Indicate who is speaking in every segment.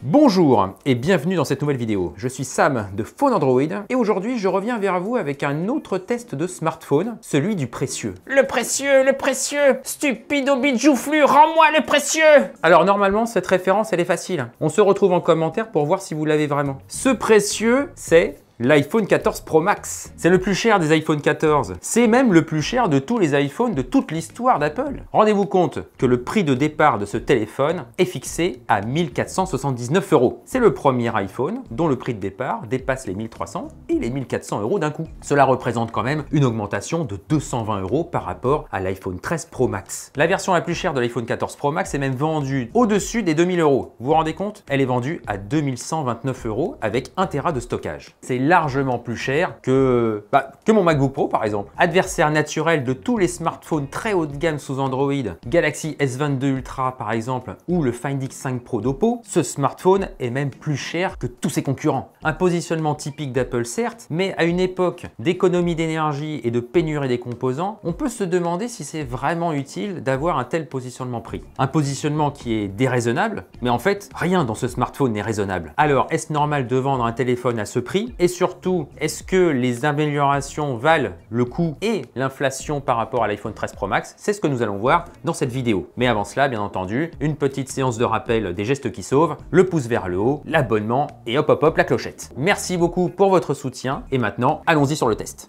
Speaker 1: Bonjour et bienvenue dans cette nouvelle vidéo. Je suis Sam de Phone Android et aujourd'hui je reviens vers vous avec un autre test de smartphone, celui du précieux.
Speaker 2: Le précieux, stupido bijouflu, rends-moi le précieux!
Speaker 1: Alors normalement cette référence elle est facile. On se retrouve en commentaire pour voir si vous l'avez vraiment. Ce précieux c'est l'iPhone 14 Pro Max. C'est le plus cher des iPhone 14. C'est même le plus cher de tous les iPhones de toute l'histoire d'Apple. Rendez-vous compte que le prix de départ de ce téléphone est fixé à 1479 €. C'est le premier iPhone dont le prix de départ dépasse les 1300 et les 1400 € d'un coup. Cela représente quand même une augmentation de 220 € par rapport à l'iPhone 13 Pro Max. La version la plus chère de l'iPhone 14 Pro Max est même vendue au-dessus des 2000 €. Vous vous rendez compte? Elle est vendue à 2129 € avec 1 Tera de stockage. C'est largement plus cher que mon MacBook Pro par exemple. Adversaire naturel de tous les smartphones très haut de gamme sous Android, Galaxy S22 Ultra par exemple, ou le Find X5 Pro d'Oppo, ce smartphone est même plus cher que tous ses concurrents. Un positionnement typique d'Apple certes, mais à une époque d'économie d'énergie et de pénurie des composants, on peut se demander si c'est vraiment utile d'avoir un tel positionnement prix. Un positionnement qui est déraisonnable, mais en fait, rien dans ce smartphone n'est raisonnable. Alors, est-ce normal de vendre un téléphone à ce prix? Et surtout, est-ce que les améliorations valent le coût et l'inflation par rapport à l'iPhone 13 Pro Max? C'est ce que nous allons voir dans cette vidéo. Mais avant cela, bien entendu, une petite séance de rappel des gestes qui sauvent, le pouce vers le haut, l'abonnement et hop hop hop la clochette. Merci beaucoup pour votre soutien et maintenant, allons-y sur le test.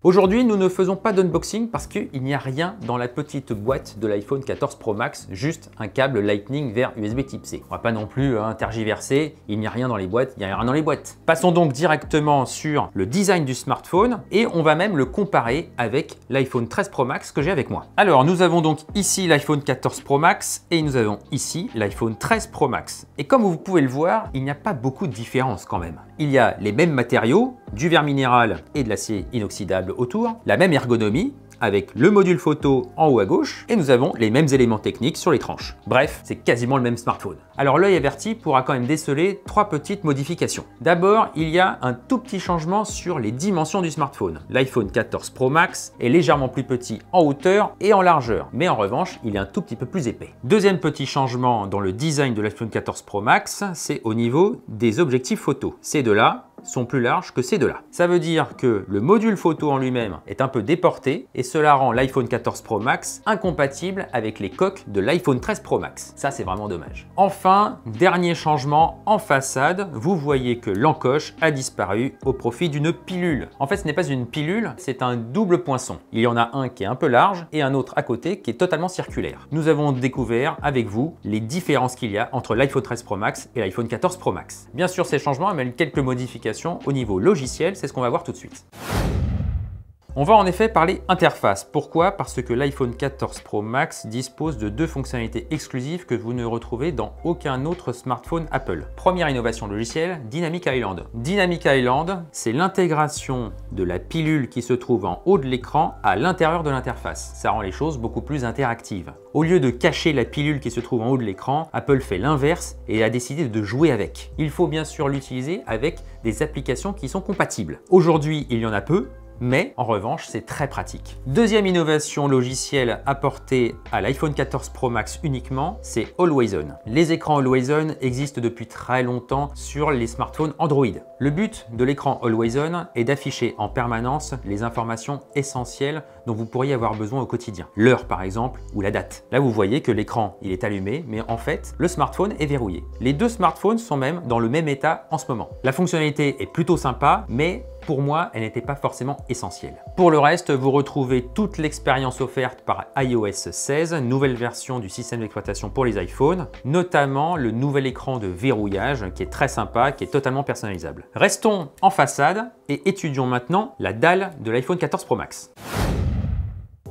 Speaker 1: Aujourd'hui, nous ne faisons pas d'unboxing parce qu'il n'y a rien dans la petite boîte de l'iPhone 14 Pro Max, juste un câble Lightning vers USB Type C. On va pas non plus tergiverser, il n'y a rien dans les boîtes, il n'y a rien dans les boîtes. Passons donc directement sur le design du smartphone et on va même le comparer avec l'iPhone 13 Pro Max que j'ai avec moi. Alors, nous avons donc ici l'iPhone 14 Pro Max et nous avons ici l'iPhone 13 Pro Max. Et comme vous pouvez le voir, il n'y a pas beaucoup de différence quand même. Il y a les mêmes matériaux, du verre minéral et de l'acier inoxydable autour, la même ergonomie, avec le module photo en haut à gauche, et nous avons les mêmes éléments techniques sur les tranches. Bref, c'est quasiment le même smartphone. Alors l'œil averti pourra quand même déceler 3 petites modifications. D'abord, il y a un tout petit changement sur les dimensions du smartphone. L'iPhone 14 Pro Max est légèrement plus petit en hauteur et en largeur, mais en revanche, il est un tout petit peu plus épais. Deuxième petit changement dans le design de l'iPhone 14 Pro Max, c'est au niveau des objectifs photo. Ces deux-là sont plus larges que ces deux-là. Ça veut dire que le module photo en lui-même est un peu déporté et cela rend l'iPhone 14 Pro Max incompatible avec les coques de l'iPhone 13 Pro Max. Ça, c'est vraiment dommage. Enfin, dernier changement en façade, vous voyez que l'encoche a disparu au profit d'une pilule. En fait, ce n'est pas une pilule, c'est un double poinçon. Il y en a un qui est un peu large et un autre à côté qui est totalement circulaire. Nous avons découvert avec vous les différences qu'il y a entre l'iPhone 13 Pro Max et l'iPhone 14 Pro Max. Bien sûr, ces changements amènent quelques modifications au niveau logiciel, c'est ce qu'on va voir tout de suite. On va en effet parler interface. Pourquoi? Parce que l'iPhone 14 Pro Max dispose de 2 fonctionnalités exclusives que vous ne retrouvez dans aucun autre smartphone Apple. Première innovation logicielle, Dynamic Island. Dynamic Island, c'est l'intégration de la pilule qui se trouve en haut de l'écran à l'intérieur de l'interface. Ça rend les choses beaucoup plus interactives. Au lieu de cacher la pilule qui se trouve en haut de l'écran, Apple fait l'inverse et a décidé de jouer avec. Il faut bien sûr l'utiliser avec des applications qui sont compatibles. Aujourd'hui, il y en a peu, mais en revanche, c'est très pratique. Deuxième innovation logicielle apportée à l'iPhone 14 Pro Max uniquement, c'est Always On. Les écrans Always On existent depuis très longtemps sur les smartphones Android. Le but de l'écran Always On est d'afficher en permanence les informations essentielles dont vous pourriez avoir besoin au quotidien. L'heure par exemple, ou la date. Là, vous voyez que l'écran il est allumé, mais en fait, le smartphone est verrouillé. Les deux smartphones sont même dans le même état en ce moment. La fonctionnalité est plutôt sympa, mais pour moi, elle n'était pas forcément essentielle. Pour le reste, vous retrouvez toute l'expérience offerte par iOS 16, nouvelle version du système d'exploitation pour les iPhones, notamment le nouvel écran de verrouillage qui est très sympa, qui est totalement personnalisable. Restons en façade et étudions maintenant la dalle de l'iPhone 14 Pro Max.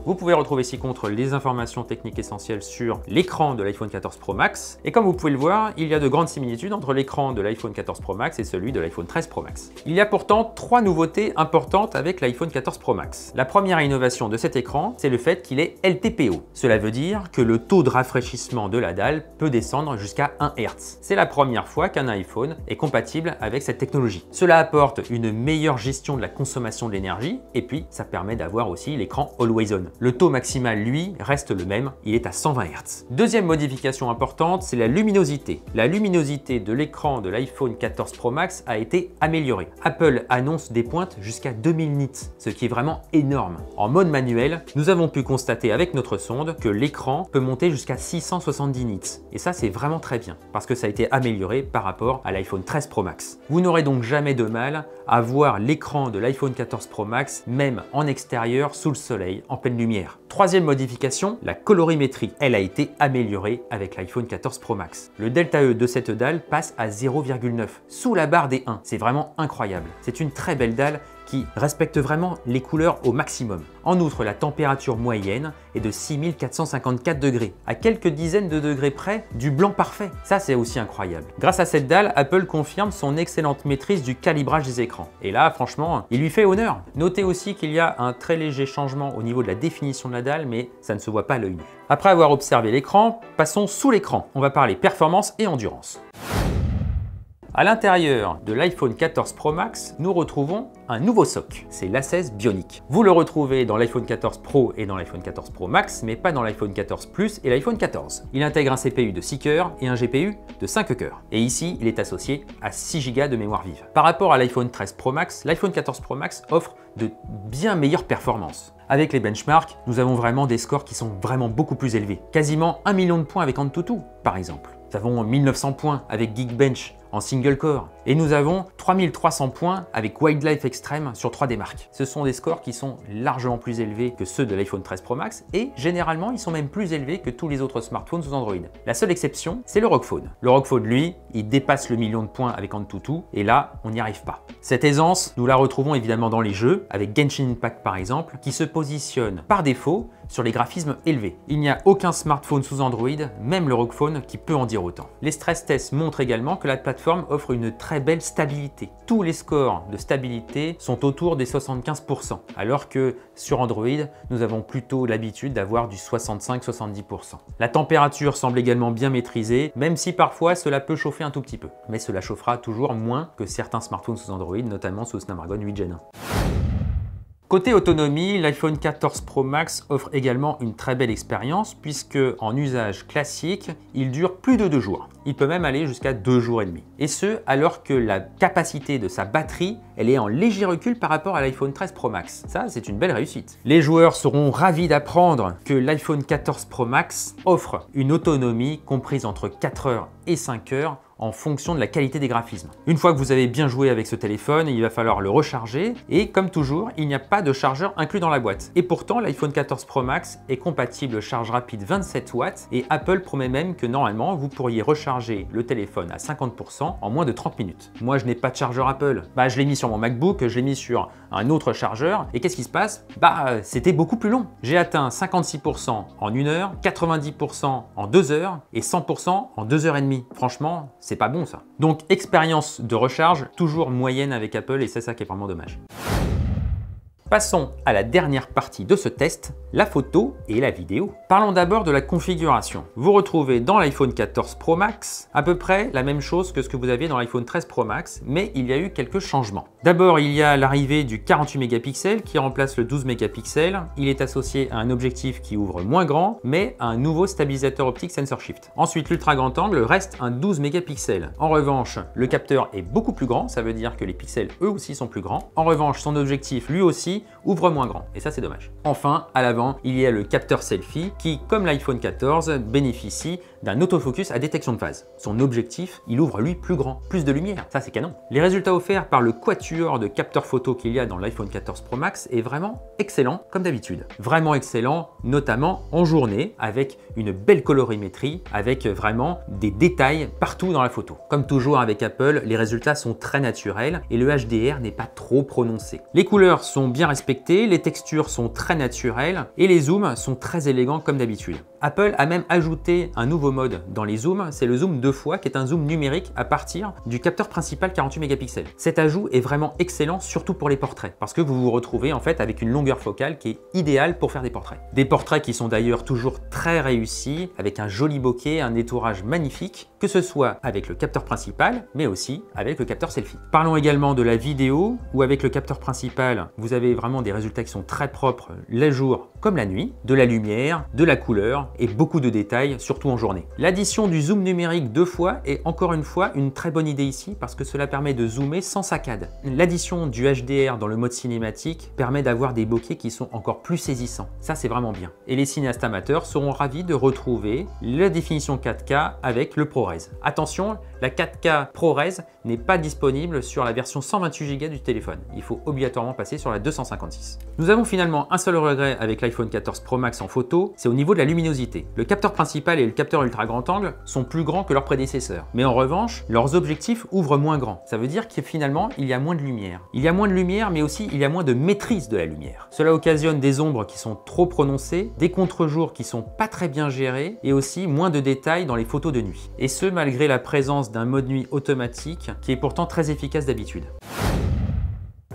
Speaker 1: Vous pouvez retrouver ci-contre les informations techniques essentielles sur l'écran de l'iPhone 14 Pro Max. Et comme vous pouvez le voir, il y a de grandes similitudes entre l'écran de l'iPhone 14 Pro Max et celui de l'iPhone 13 Pro Max. Il y a pourtant 3 nouveautés importantes avec l'iPhone 14 Pro Max. La première innovation de cet écran, c'est le fait qu'il est LTPO. Cela veut dire que le taux de rafraîchissement de la dalle peut descendre jusqu'à 1 Hz. C'est la première fois qu'un iPhone est compatible avec cette technologie. Cela apporte une meilleure gestion de la consommation de l'énergie et puis ça permet d'avoir aussi l'écran Always On. Le taux maximal, lui, reste le même, il est à 120 Hz. Deuxième modification importante, c'est la luminosité. La luminosité de l'écran de l'iPhone 14 Pro Max a été améliorée. Apple annonce des pointes jusqu'à 2000 nits, ce qui est vraiment énorme. En mode manuel, nous avons pu constater avec notre sonde que l'écran peut monter jusqu'à 670 nits. Et ça, c'est vraiment très bien, parce que ça a été amélioré par rapport à l'iPhone 13 Pro Max. Vous n'aurez donc jamais de mal à voir l'écran de l'iPhone 14 Pro Max, même en extérieur, sous le soleil, en pleine lumière. Troisième modification, la colorimétrie. Elle a été améliorée avec l'iPhone 14 Pro Max. Le delta E de cette dalle passe à 0,9, sous la barre des 1. C'est vraiment incroyable. C'est une très belle dalle qui respecte vraiment les couleurs au maximum. En outre, la température moyenne est de 6454 degrés, à quelques dizaines de degrés près du blanc parfait. Ça, c'est aussi incroyable. Grâce à cette dalle, Apple confirme son excellente maîtrise du calibrage des écrans. Et là, franchement, il lui fait honneur. Notez aussi qu'il y a un très léger changement au niveau de la définition de la dalle, mais ça ne se voit pas à l'œil nu. Après avoir observé l'écran, passons sous l'écran. On va parler performance et endurance. À l'intérieur de l'iPhone 14 Pro Max, nous retrouvons un nouveau SoC, c'est l'A16 Bionic. Vous le retrouvez dans l'iPhone 14 Pro et dans l'iPhone 14 Pro Max, mais pas dans l'iPhone 14 Plus et l'iPhone 14. Il intègre un CPU de 6 cœurs et un GPU de 5 cœurs. Et ici, il est associé à 6 Go de mémoire vive. Par rapport à l'iPhone 13 Pro Max, l'iPhone 14 Pro Max offre de bien meilleures performances. Avec les benchmarks, nous avons vraiment des scores qui sont vraiment beaucoup plus élevés. Quasiment 1 million de points avec AnTuTu, par exemple. Nous avons 1900 points avec Geekbench en single core. Et nous avons 3300 points avec Wildlife Extreme sur 3D Mark. Ce sont des scores qui sont largement plus élevés que ceux de l'iPhone 13 Pro Max et généralement, ils sont même plus élevés que tous les autres smartphones sous Android. La seule exception, c'est le ROG Phone. Le ROG Phone, lui, il dépasse le million de points avec AnTuTu et là, on n'y arrive pas. Cette aisance, nous la retrouvons évidemment dans les jeux, avec Genshin Impact par exemple, qui se positionne par défaut sur les graphismes élevés. Il n'y a aucun smartphone sous Android, même le ROG Phone, qui peut en dire autant. Les stress tests montrent également que la plateforme offre une très belle stabilité. Tous les scores de stabilité sont autour des 75%, alors que sur Android, nous avons plutôt l'habitude d'avoir du 65-70%. La température semble également bien maîtrisée, même si parfois cela peut chauffer un tout petit peu. Mais cela chauffera toujours moins que certains smartphones sous Android, notamment sous Snapdragon 8 Gen 1. Côté autonomie, l'iPhone 14 Pro Max offre également une très belle expérience puisque en usage classique, il dure plus de 2 jours. Il peut même aller jusqu'à 2 jours et demi. Et ce, alors que la capacité de sa batterie, elle est en léger recul par rapport à l'iPhone 13 Pro Max. Ça, c'est une belle réussite. Les joueurs seront ravis d'apprendre que l'iPhone 14 Pro Max offre une autonomie comprise entre 4 heures et 5 heures en fonction de la qualité des graphismes. Une fois que vous avez bien joué avec ce téléphone, il va falloir le recharger et comme toujours, il n'y a pas de chargeur inclus dans la boîte. Et pourtant, l'iPhone 14 Pro Max est compatible charge rapide 27 watts et Apple promet même que normalement, vous pourriez recharger le téléphone à 50% en moins de 30 minutes. Moi, je n'ai pas de chargeur Apple. Je l'ai mis sur mon MacBook, je l'ai mis sur un autre chargeur et qu'est-ce qui se passe? C'était beaucoup plus long. J'ai atteint 56% en 1 heure, 90% en 2 heures et 100% en 2 heures et demie. Franchement, c'est pas bon ça. Donc expérience de recharge toujours moyenne avec Apple et c'est ça qui est vraiment dommage. Passons à la dernière partie de ce test, la photo et la vidéo. Parlons d'abord de la configuration. Vous retrouvez dans l'iPhone 14 Pro Max à peu près la même chose que ce que vous aviez dans l'iPhone 13 Pro Max, mais il y a eu quelques changements. D'abord, il y a l'arrivée du 48 mégapixels qui remplace le 12 mégapixels. Il est associé à un objectif qui ouvre moins grand, mais à un nouveau stabilisateur optique sensor shift. Ensuite, l'ultra grand angle reste un 12 mégapixels. En revanche, le capteur est beaucoup plus grand, ça veut dire que les pixels eux aussi sont plus grands. En revanche, son objectif lui aussi ouvre moins grand et ça c'est dommage. Enfin, à l'avant, il y a le capteur selfie qui, comme l'iPhone 14, bénéficie d'un autofocus à détection de phase. Son objectif, il ouvre lui plus grand, plus de lumière, ça c'est canon. Les résultats offerts par le quatuor de capteurs photo qu'il y a dans l'iPhone 14 Pro Max est vraiment excellent comme d'habitude. Vraiment excellent, notamment en journée avec une belle colorimétrie, avec vraiment des détails partout dans la photo. Comme toujours avec Apple, les résultats sont très naturels et le HDR n'est pas trop prononcé. Les couleurs sont bien respectées, les textures sont très naturelles et les zooms sont très élégants comme d'habitude. Apple a même ajouté un nouveau mode dans les zooms, c'est le zoom 2 fois qui est un zoom numérique à partir du capteur principal 48 mégapixels. Cet ajout est vraiment excellent, surtout pour les portraits, parce que vous vous retrouvez en fait avec une longueur focale qui est idéale pour faire des portraits. Des portraits qui sont d'ailleurs toujours très réussis, avec un joli bokeh, un étourage magnifique. que ce soit avec le capteur principal, mais aussi avec le capteur selfie. Parlons également de la vidéo, où avec le capteur principal, vous avez vraiment des résultats qui sont très propres le jour comme la nuit, de la lumière, de la couleur et beaucoup de détails, surtout en journée. L'addition du zoom numérique 2 fois est encore une fois une très bonne idée ici parce que cela permet de zoomer sans saccade. L'addition du HDR dans le mode cinématique permet d'avoir des bokeh qui sont encore plus saisissants. Ça, c'est vraiment bien. Et les cinéastes amateurs seront ravis de retrouver la définition 4K avec le ProRes. Attention, la 4K ProRes n'est pas disponible sur la version 128 Go du téléphone. Il faut obligatoirement passer sur la 256. Nous avons finalement un seul regret avec l'iPhone 14 Pro Max en photo, c'est au niveau de la luminosité. Le capteur principal et le capteur ultra grand angle sont plus grands que leurs prédécesseurs. Mais en revanche, leurs objectifs ouvrent moins grand. Ça veut dire que finalement, il y a moins de lumière. Il y a moins de lumière, mais aussi il y a moins de maîtrise de la lumière. Cela occasionne des ombres qui sont trop prononcées, des contre-jours qui sont pas très bien gérés et aussi moins de détails dans les photos de nuit. Et ce, malgré la présence d'un mode nuit automatique qui est pourtant très efficace d'habitude.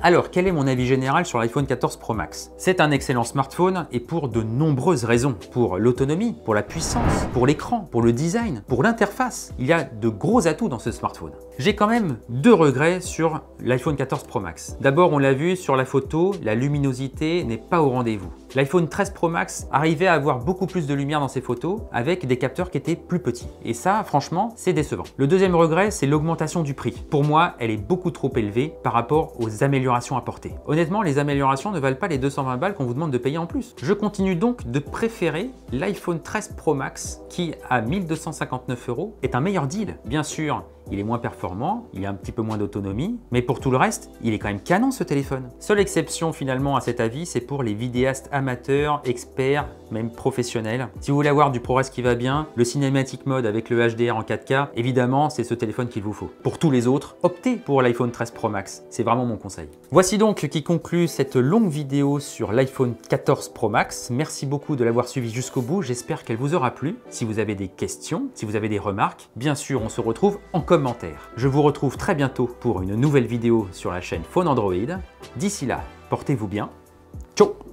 Speaker 1: Alors, quel est mon avis général sur l'iPhone 14 Pro Max? C'est un excellent smartphone et pour de nombreuses raisons. Pour l'autonomie, pour la puissance, pour l'écran, pour le design, pour l'interface. Il y a de gros atouts dans ce smartphone. J'ai quand même 2 regrets sur l'iPhone 14 Pro Max. D'abord, on l'a vu sur la photo, la luminosité n'est pas au rendez-vous. L'iPhone 13 Pro Max arrivait à avoir beaucoup plus de lumière dans ses photos avec des capteurs qui étaient plus petits. Et ça, franchement, c'est décevant. Le deuxième regret, c'est l'augmentation du prix. Pour moi, elle est beaucoup trop élevée par rapport aux améliorations apportées. Honnêtement, les améliorations ne valent pas les 220 balles qu'on vous demande de payer en plus. Je continue donc de préférer l'iPhone 13 Pro Max qui, à 1259 €, est un meilleur deal. Bien sûr, il est moins performant, il a un petit peu moins d'autonomie, mais pour tout le reste, il est quand même canon ce téléphone. Seule exception finalement à cet avis, c'est pour les vidéastes amateurs, experts, même professionnels. Si vous voulez avoir du ProRes qui va bien, le Cinematic Mode avec le HDR en 4K, évidemment, c'est ce téléphone qu'il vous faut. Pour tous les autres, optez pour l'iPhone 13 Pro Max, c'est vraiment mon conseil. Voici donc qui conclut cette longue vidéo sur l'iPhone 14 Pro Max. Merci beaucoup de l'avoir suivi jusqu'au bout, j'espère qu'elle vous aura plu. Si vous avez des questions, si vous avez des remarques, bien sûr, on se retrouve en commentaire. Je vous retrouve très bientôt pour une nouvelle vidéo sur la chaîne Phone Android. D'ici là, portez-vous bien. Ciao!